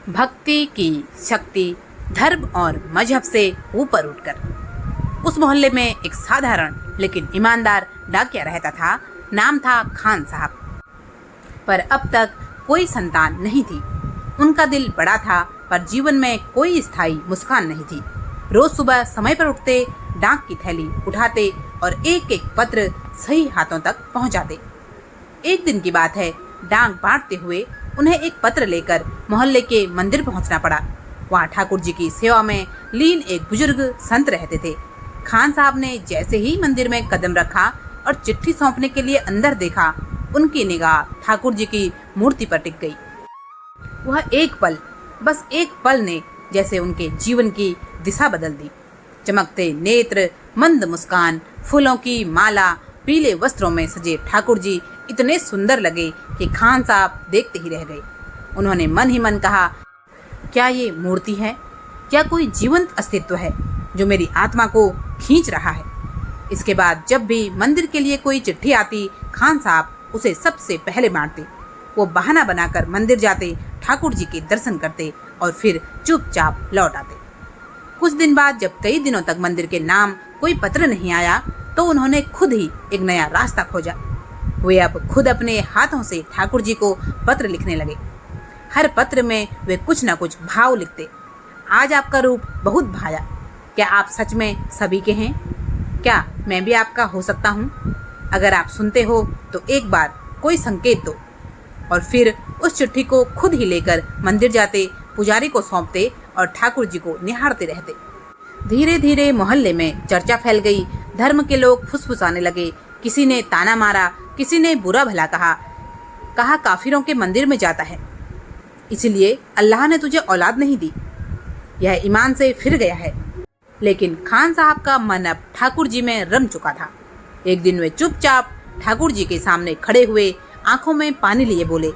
भक्ति की शक्ति धर्म और मजहब से ऊपर उठकर उस मोहल्ले में एक साधारण लेकिन ईमानदार डाकिया रहता था। नाम था खान साहब। पर अब तक कोई संतान नहीं थी। उनका दिल बड़ा था पर जीवन में कोई स्थायी मुस्कान नहीं थी। रोज सुबह समय पर उठते, डाक की थैली उठाते और एक एक पत्र सही हाथों तक पहुंचाते। एक दिन की बात है, डाक बांटते हुए उन्हें एक पत्र लेकर मोहल्ले के मंदिर पहुंचना पड़ा। वहां ठाकुर जी की सेवा में लीन एक बुजुर्ग संत रहते थे। खान साहब ने जैसे ही मंदिर में कदम रखा और चिट्ठी सौंपने के लिए अंदर देखा, उनकी निगाह ठाकुर जी की मूर्ति पर टिक गई। वह एक पल, बस एक पल ने जैसे उनके जीवन की दिशा बदल दी। चमकते नेत्र, मंद मुस्कान, फूलों की माला, पीले वस्त्रों में सजे ठाकुर जी इतने सुंदर लगे कि खान साहब देखते ही रह गए। उन्होंने मन ही मन कहा, क्या ये मूर्ति है? क्या कोई जीवंत अस्तित्व है जो मेरी आत्मा को खींच रहा है? इसके बाद जब भी मंदिर के लिए कोई चिट्ठी आती, खान साहब उसे सबसे पहले बांटते। वो बहाना बनाकर मंदिर जाते, ठाकुर जी के दर्शन करते और फिर चुपचाप लौट आते। कुछ दिन बाद जब कई दिनों तक मंदिर के नाम कोई पत्र नहीं आया, तो उन्होंने खुद ही एक नया रास्ता खोजा। वे अब खुद अपने हाथों से ठाकुर जी को पत्र लिखने लगे। हर पत्र में वे कुछ न कुछ भाव लिखते। आज आपका रूप बहुत भाया। क्या आप सच में सभी के हैं? क्या मैं भी आपका हो सकता हूँ? अगर आप सुनते हो तो एक बार कोई संकेत दो। और फिर उस चिट्ठी को खुद ही लेकर मंदिर जाते, पुजारी को सौंपते और ठाकुर जी को निहारते रहते। धीरे धीरे मोहल्ले में चर्चा फैल गई। धर्म के लोग फुसफुसाने लगे। किसी ने ताना मारा, किसी ने बुरा भला कहा काफिरों के मंदिर में जाता है, इसलिए अल्लाह ने तुझे औलाद नहीं दी। यह ईमान से फिर गया है। लेकिन खान साहब का मन अब ठाकुर जी में रम चुका था। एक दिन वे चुपचाप ठाकुर जी के सामने खड़े हुए आंखों में पानी लिए बोले,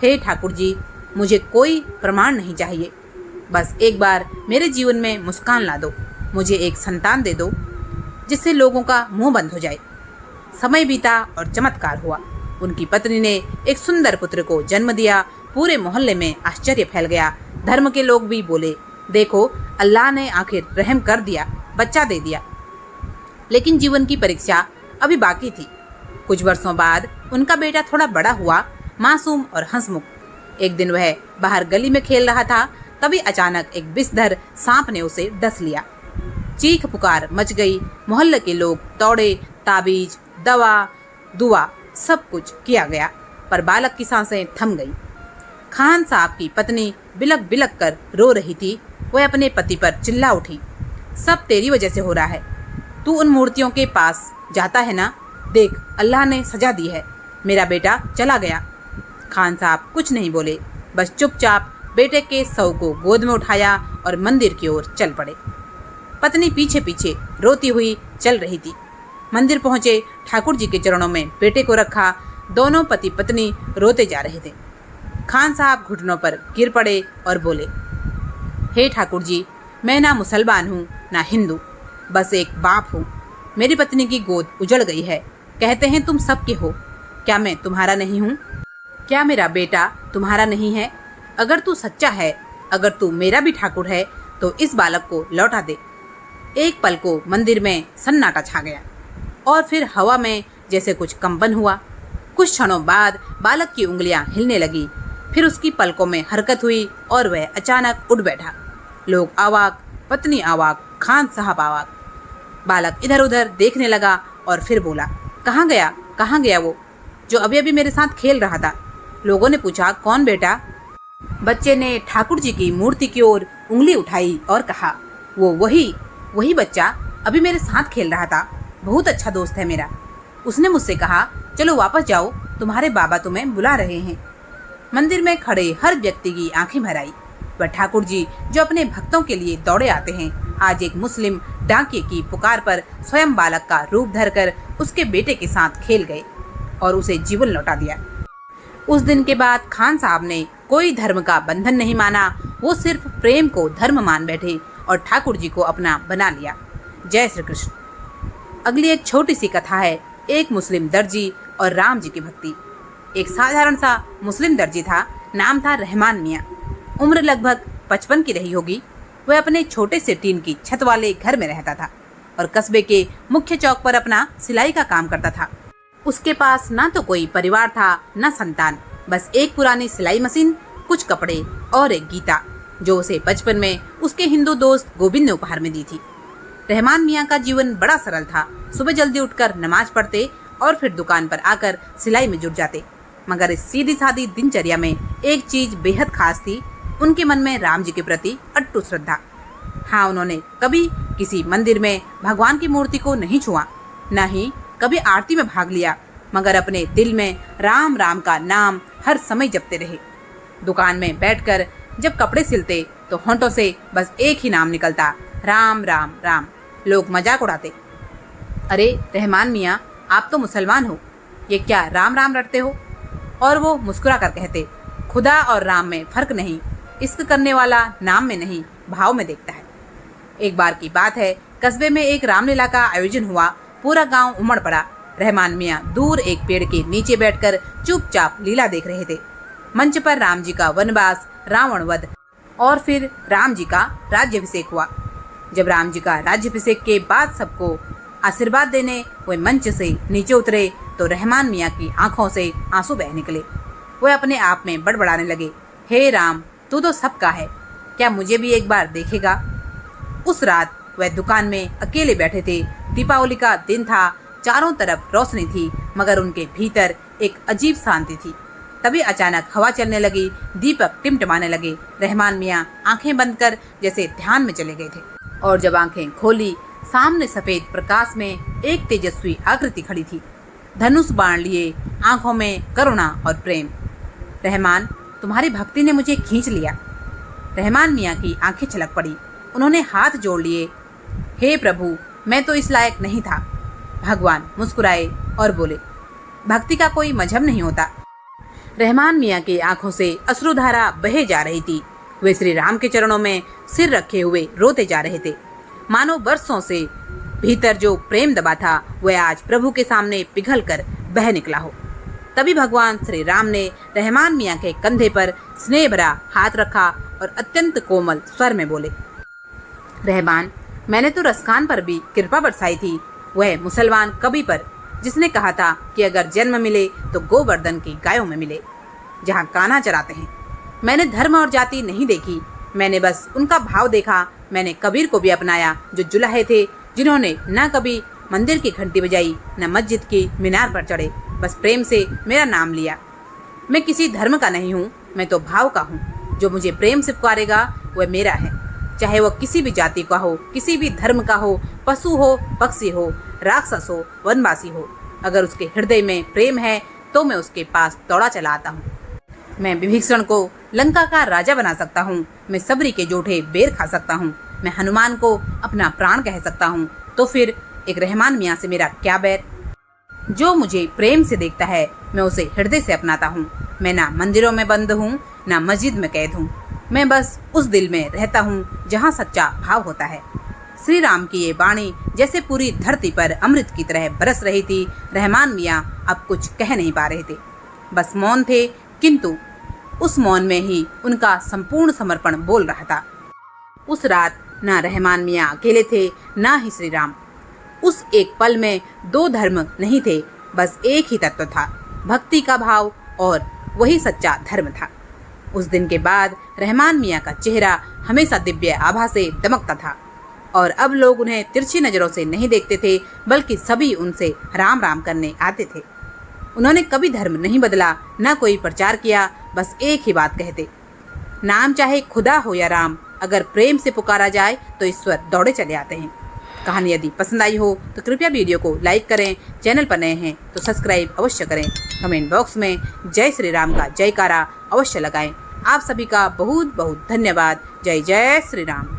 हे ठाकुर जी, मुझे कोई प्रमाण नहीं चाहिए। बस एक बार मेरे जीवन में मुस्कान ला दो। मुझे एक संतान दे दो जिससे लोगों का मुंह बंद हो जाए। समय बीता और चमत्कार हुआ। उनकी पत्नी ने एक सुंदर पुत्र को जन्म दिया। पूरे मोहल्ले में आश्चर्य फैल गया। धर्म के लोग भी बोले, देखो अल्लाह ने आखिर रहम कर दिया, बच्चा दे दिया। लेकिन जीवन की परीक्षा अभी बाकी थी। कुछ वर्षों बाद उनका बेटा थोड़ा बड़ा हुआ, मासूम और हंसमुख। एक दिन वह बाहर गली में खेल रहा था, तभी अचानक एक विषधर सांप ने उसे डस लिया। चीख पुकार मच गई। मोहल्ले के लोग दौड़े, ताबीज, दवा, दुआ सब कुछ किया गया, पर बालक की सांसें थम गई। खान साहब की पत्नी बिलक बिलक कर रो रही थी। वह अपने पति पर चिल्ला उठी, सब तेरी वजह से हो रहा है। तू उन मूर्तियों के पास जाता है ना, देख अल्लाह ने सजा दी है। मेरा बेटा चला गया। खान साहब कुछ नहीं बोले, बस चुपचाप बेटे के शव को गोद में उठाया और मंदिर की ओर चल पड़े। पत्नी पीछे पीछे रोती हुई चल रही थी। मंदिर पहुंचे, ठाकुर जी के चरणों में बेटे को रखा। दोनों पति पत्नी रोते जा रहे थे। खान साहब घुटनों पर गिर पड़े और बोले, हे ठाकुर जी, मैं ना मुसलमान हूँ ना हिंदू, बस एक बाप हूँ। मेरी पत्नी की गोद उजड़ गई है। कहते हैं तुम सबके हो, क्या मैं तुम्हारा नहीं हूँ? क्या मेरा बेटा तुम्हारा नहीं है? अगर तू सच्चा है, अगर तू मेरा भी ठाकुर है, तो इस बालक को लौटा दे। एक पल को मंदिर में सन्नाटा छा गया और फिर हवा में जैसे कुछ कंपन हुआ। कुछ क्षणों बाद बालक की उंगलियां हिलने लगी, फिर उसकी पलकों में हरकत हुई और वह अचानक उठ बैठा। लोग अवाक, पत्नी अवाक, खान साहब अवाक। बालक इधर उधर देखने लगा और फिर बोला, कहाँ गया वो जो अभी अभी मेरे साथ खेल रहा था? लोगों ने पूछा, कौन बेटा? बच्चे ने ठाकुर जी की मूर्ति की ओर उंगली उठाई और कहा, वो वही बच्चा अभी मेरे साथ खेल रहा था। बहुत अच्छा दोस्त है मेरा। उसने मुझसे कहा, चलो वापस जाओ, तुम्हारे बाबा तुम्हें बुला रहे हैं। मंदिर में खड़े हर व्यक्ति की आंखें भर आई। वह ठाकुर जी जो अपने भक्तों के लिए दौड़े आते हैं, आज एक मुस्लिम डाकिये की पुकार पर स्वयं बालक का रूप धरकर उसके बेटे के साथ खेल गए और उसे जीवन लौटा दिया। उस दिन के बाद खान साहब ने कोई धर्म का बंधन नहीं माना। वो सिर्फ प्रेम को धर्म मान बैठे और ठाकुर जी को अपना बना लिया। जय श्री कृष्ण। अगली एक छोटी सी कथा है, एक मुस्लिम दर्जी और राम जी की भक्ति। एक साधारण सा मुस्लिम दर्जी था, नाम था रहमान मियाँ। उम्र लगभग 55 की रही होगी। वह अपने छोटे से टीन की छत वाले घर में रहता था और कस्बे के मुख्य चौक पर अपना सिलाई का काम करता था। उसके पास ना तो कोई परिवार था न संतान, बस एक पुरानी सिलाई मशीन, कुछ कपड़े और एक गीता जो उसे बचपन में उसके हिंदू दोस्त गोविंद ने उपहार में दी थी। रहमान मियाँ का जीवन बड़ा सरल था। सुबह जल्दी उठकर नमाज पढ़ते और फिर दुकान पर आकर सिलाई में जुट जाते। मगर इस सीधी सादी दिनचर्या में एक चीज बेहद खास थी, उनके मन में राम जी के प्रति अटूट श्रद्धा। हाँ, उन्होंने कभी किसी मंदिर में भगवान की मूर्ति को नहीं छुआ, न ही कभी आरती में भाग लिया, मगर अपने दिल में राम राम का नाम हर समय जपते रहे। दुकान में बैठकर जब कपड़े सिलते तो होंठों से बस एक ही नाम निकलता, राम राम राम। लोग मजाक उड़ाते, अरे रहमान मियाँ, आप तो मुसलमान हो, ये क्या राम राम रटते हो? और वो मुस्कुरा कर कहते, खुदा और राम में फर्क नहीं, इश्क करने वाला नाम में नहीं भाव में देखता है। एक बार की बात है, कस्बे में एक रामलीला का आयोजन हुआ। पूरा गांव उमड़ पड़ा। रहमान मियाँ दूर एक पेड़ के नीचे बैठकर चुपचाप लीला देख रहे थे। मंच पर राम जी का वनवास, रावण वध और फिर राम जी का राज्याभिषेक हुआ। जब राम जी का राज्याभिषेक के बाद सबको आशीर्वाद देने वे मंच से नीचे उतरे तो रहमान मियाँ की आंखों से आंसू बह निकले। वे अपने आप में बड़बड़ाने लगे, हे राम, तू तो सबका है, क्या मुझे भी एक बार देखेगा? उस रात वह दुकान में अकेले बैठे थे। दीपावली का दिन था, चारों तरफ रोशनी थी, मगर उनके भीतर एक अजीब शांति थी। तभी अचानक हवा चलने लगी, दीपक टिमटिमाने लगे। रहमान मियाँ आंखें बंद कर जैसे ध्यान में चले गए थे और जब आंखें खोली, सामने सफेद प्रकाश में एक तेजस्वी आकृति खड़ी थी, धनुष बाण लिए, आंखों में करुणा और प्रेम। रहमान, तुम्हारी भक्ति ने मुझे खींच लिया। रहमान मियाँ की आंखें छलक पड़ी। उन्होंने हाथ जोड़ लिए, हे प्रभु, मैं तो इस लायक नहीं था। भगवान मुस्कुराए और बोले, भक्ति का कोई मजहब नहीं होता। रहमान मियाँ की आंखों से अश्रुधारा बहे जा रही थी। वे श्री राम के चरणों में सिर रखे हुए रोते जा रहे थे। मानो वर्षों से भीतर जो प्रेम दबा था वह आज प्रभु के सामने पिघल कर बह निकला हो। तभी भगवान श्री राम ने रहमान मियाँ के कंधे पर स्नेह भरा हाथ रखा और अत्यंत कोमल स्वर में बोले, रहमान, मैंने तो रसखान पर भी कृपा बरसाई थी, वह मुसलमान कवि पर, जिसने कहा था कि अगर जन्म मिले तो गोवर्धन की गायों में मिले, जहाँ कान्हा चराते हैं। मैंने धर्म और जाति नहीं देखी, मैंने बस उनका भाव देखा। मैंने कबीर को भी अपनाया, जो जुलाहे थे, जिन्होंने न कभी मंदिर की घंटी बजाई, न मस्जिद की मीनार पर चढ़े, बस प्रेम से मेरा नाम लिया। मैं किसी धर्म का नहीं हूँ, मैं तो भाव का हूँ। जो मुझे प्रेम से पुकारेगा वह मेरा है, चाहे वह किसी भी जाति का हो, किसी भी धर्म का हो, पशु हो, पक्षी हो, राक्षस हो, वनवासी हो। अगर उसके हृदय में प्रेम है तो मैं उसके पास दौड़ा चला आता हूँ। मैं विभीषण को लंका का राजा बना सकता हूँ, मैं सबरी के जूठे बेर खा सकता हूँ, मैं हनुमान को अपना प्राण कह सकता हूँ। तो फिर एक रहमान मियाँ से मेरा क्या बैर? जो मुझे प्रेम से देखता है मैं उसे हृदय से अपनाता हूँ। मैं ना मंदिरों में बंद हूँ, ना मस्जिद में कैद हूँ। मैं बस उस दिल में रहता हूँ जहाँ सच्चा भाव होता है। श्री राम की ये वाणी जैसे पूरी धरती पर अमृत की तरह बरस रही थी। रहमान मियाँ अब कुछ कह नहीं पा रहे थे, बस मौन थे, किंतु उस मौन में ही उनका संपूर्ण समर्पण बोल रहा था। उस रात ना रहमान मियाँ अकेले थे, ना ही श्री राम। उस एक पल में दो धर्म नहीं थे, बस एक ही तत्व था, भक्ति का भाव, और वही सच्चा धर्म था। उस दिन के बाद रहमान मियाँ का चेहरा हमेशा दिव्य आभा से दमकता था और अब लोग उन्हें तिरछी नजरों से नहीं देखते थे, बल्कि सभी उनसे राम राम करने आते थे। उन्होंने कभी धर्म नहीं बदला, न कोई प्रचार किया, बस एक ही बात कहते, नाम चाहे खुदा हो या राम, अगर प्रेम से पुकारा जाए तो ईश्वर दौड़े चले आते हैं। कहानी यदि पसंद आई हो तो कृपया वीडियो को लाइक करें, चैनल पर नए हैं तो सब्सक्राइब अवश्य करें। कमेंट बॉक्स में जय श्री राम का जयकारा अवश्य लगाएं। आप सभी का बहुत बहुत धन्यवाद। जय जय श्री राम।